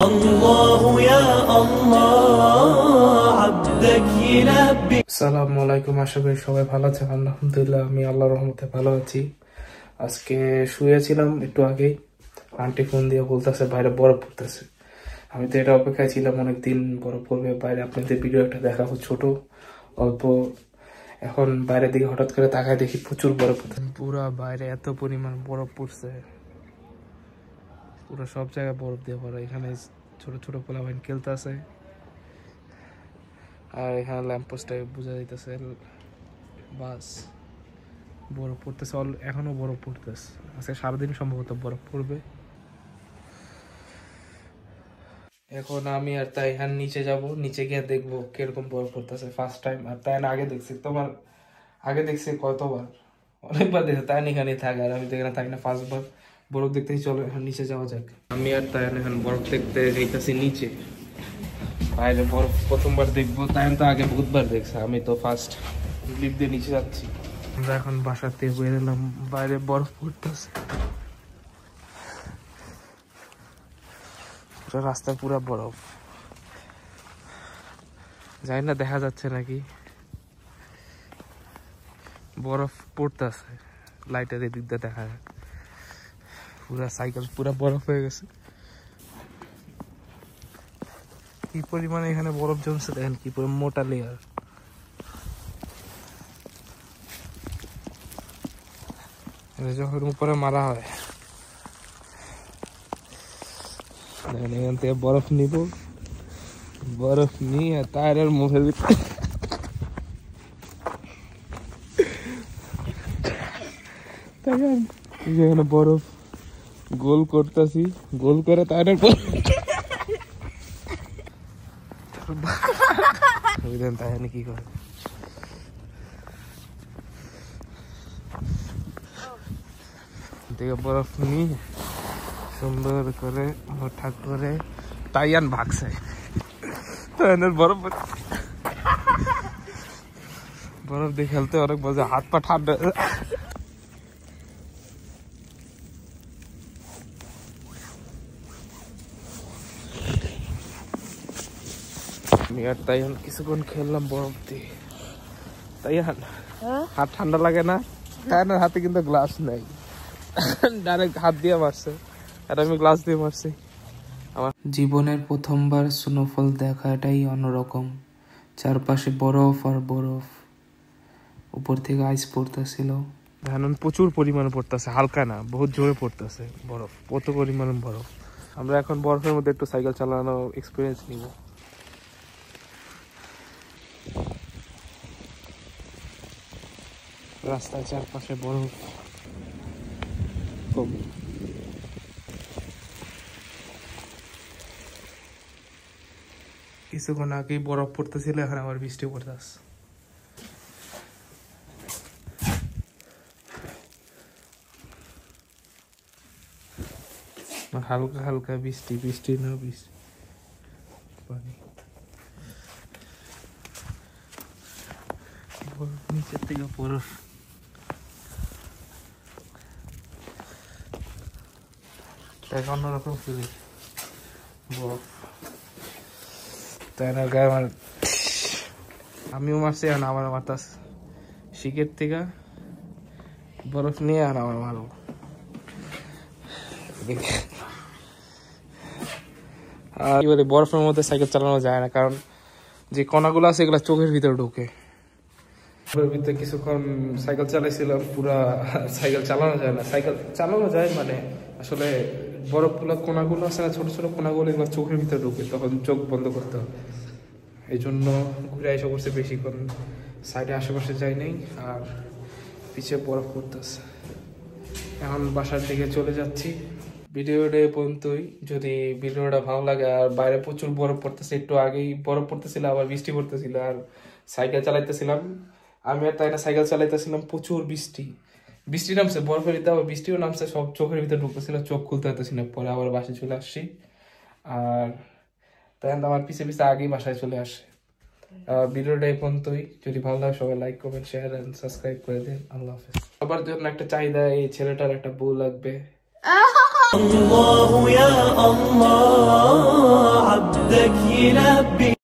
الله يا الله عبدك يلبي আসসালামু আলাইকুম। আশা করি সবাই ভালো আছেন। আলহামদুলিল্লাহ আমি আল্লাহর রহমতে ভালো আছি। আজকে শুয়েছিলাম একটু আগেই, আন্টি ফোন দিয়ে বলতেছে বাইরে বরফ পড়তেছে। আমি তো এটা অপেক্ষায় ছিলাম অনেকদিন বরফ পড়বে বাইরে, আপনাদের ভিডিও একটা দেখাবো ছোট অল্প। এখন বাইরের দিকে হঠাৎ করে তাকায় দেখি প্রচুর বরফ পড়তেছে, পুরো বাইরে এত পরিমাণ বরফ পড়ছে, পুরো সব জায়গায় বরফ দিয়ে ভরা। এখানে ছোট ছোট পোলাপাইন খেলতেছে, আর এখানে ল্যাম্পপোস্টে বোঝা যাইতেছে বাস বরফ পড়তেছে, এখনো বরফ পড়তেছে। আজকে সারাদিন সম্ভবত বরফ পড়বে। এখন আমি আর তাই হ্যাঁ নিচে যাব, নিচে গিয়ে দেখবো কিরকম বরফ পড়তেছে। ফার্স্ট টাইম, আর তাই না আগে দেখছি, তোমার আগে দেখছি কতবার, অনেকবার দেখছি। তাই না এখানে থাকে, আর আমি তো এখানে থাকি না, ফার্স্টবার বরফ দেখতেছি। চলো এখন নিচে যাওয়া যাক। আমি আর তাই এখন বরফ দেখতে যাইতেছি নিচে। বাইরে বরফ প্রথমবার দেখবো, তাই তো আগে বহুতবার দেখছে, আমি তো ফার্স্ট লিফট দিয়ে নিচে যাচ্ছি। আমরা এখন বাসাতে বের এলাম, বাইরে বরফ পড়তেছে, পুরো রাস্তা পুরো বরফ। জানি না দেখা যাচ্ছে নাকি, বরফ পড়তেছে, লাইটের এদিক দিয়ে দেখা যায়। পুরা সাইকেল পুরা বরফ হয়ে গেছে। কি পরিমাণে এখানে বরফ জমছে দেখেন, কি পুরো মোটা লেয়ার। যখন উপরে মারা হয় দেখেন, এখান থেকে বরফ নিব, বরফ নিয়ে টায়ারের মুখের ভিতরে এখানে বরফ গোল করতেছি, গোল করে টায়ারের তাই কি করে দেখে বরফ নিয়ে সুন্দর করে মোটা করে তাইয়ান ভাগছে। বরফ বরফ দিয়ে খেলতে অনেক মজা, হাত পা ঠান্ডা। আমি আর তাইয়ান কিছুক্ষণ খেললাম বরফ দিয়ে। তাইয়ান হাত ঠান্ডা লাগে না? তাইয়ানের হাতে কিন্তু গ্লাস নাই, ডাইরেক্ট হাত দিয়ে মারছে, আর আমি গ্লাস দিয়ে মারছি। আমার জীবনের প্রথমবার স্নোফল দেখাটাই অন্যরকম। চারপাশে বরফ আর বরফ, উপর থেকে আইস পড়তেছিল। এখন প্রচুর পরিমাণে পড়তেছে, হালকা না, বহুত জোরে পড়তেছে বরফ, কত পরিমাণে বরফ। আমরা এখন বরফের মধ্যে একটু সাইকেল চালানো এক্সপিরিয়েন্স নিব। রাস্তার চারপাশে বরফ, কিছুক্ষণ আগেই বরফ পড়তেছিল, এখন আবার বৃষ্টি পড়তেছে। হালকা হালকা বৃষ্টি, বৃষ্টি না বৃষ্টি পানি, নিচের থেকে বরফ। অন্যরকম ফিলিং, বরফ তাই না গায়ে মার। আমিও মারছি, এখন আমার মারতাস শিকের থেকে বরফ নিয়ে, আর আমার মারব। আর কি বলে, বরফের মধ্যে সাইকেল চালানো যায় না, কারণ যে কণাগুলো আছে এগুলো চোখের ভিতরে ঢোকে। ভিতরে কিছুক্ষণ সাইকেল চালাইছিলাম, পুরা সাইকেল চালানো যায় না। সাইকেল চালানো যায় মানে আসলে বরফগুলো কোনাগুলো আছে না, ছোট ছোট কোনাগুলো, এগুলো চোখের ভিতরে ঢুকে, তখন চোখ বন্ধ করতে হবে। এই জন্য ঘুরে এসে করছে বেশিক্ষণ, সাইডে আশেপাশে যাই নাই, আর পিছিয়ে বরফ পড়তেছে। এখন বাসার দিকে চলে যাচ্ছি। ভিডিওটা পর্যন্তই। যদি ভিডিওটা ভালো লাগে, আর বাইরে প্রচুর বরফ পড়তেছে, একটু আগেই বরফ পড়তেছিল, আবার বৃষ্টি পড়তেছিল, আর সাইকেল চালাইতেছিলাম আমি আর তাই না, সাইকেল চালাইতেছিলাম, প্রচুর বৃষ্টি, বৃষ্টি নামছে বরফের ভিতরে, আবার বৃষ্টিও নামছে, সব চোখের ভিতরে ঢুকতেছিল, চোখ খুলতে হতেছিল। পরে আবার বাসায় চলে আসছি, আর তাই আমার পিছে পিছে আগেই বাসায় চলে আসে। ভিডিওটা এই পর্যন্তই। যদি ভালো লাগে সবাই like comment share and subscribe করে দিন। আল্লাহ হাফেজ। সবার জন্য একটা চাহিদা, এই ছেলেটার একটা বউ লাগবে। الله يا الله عبدك يلبي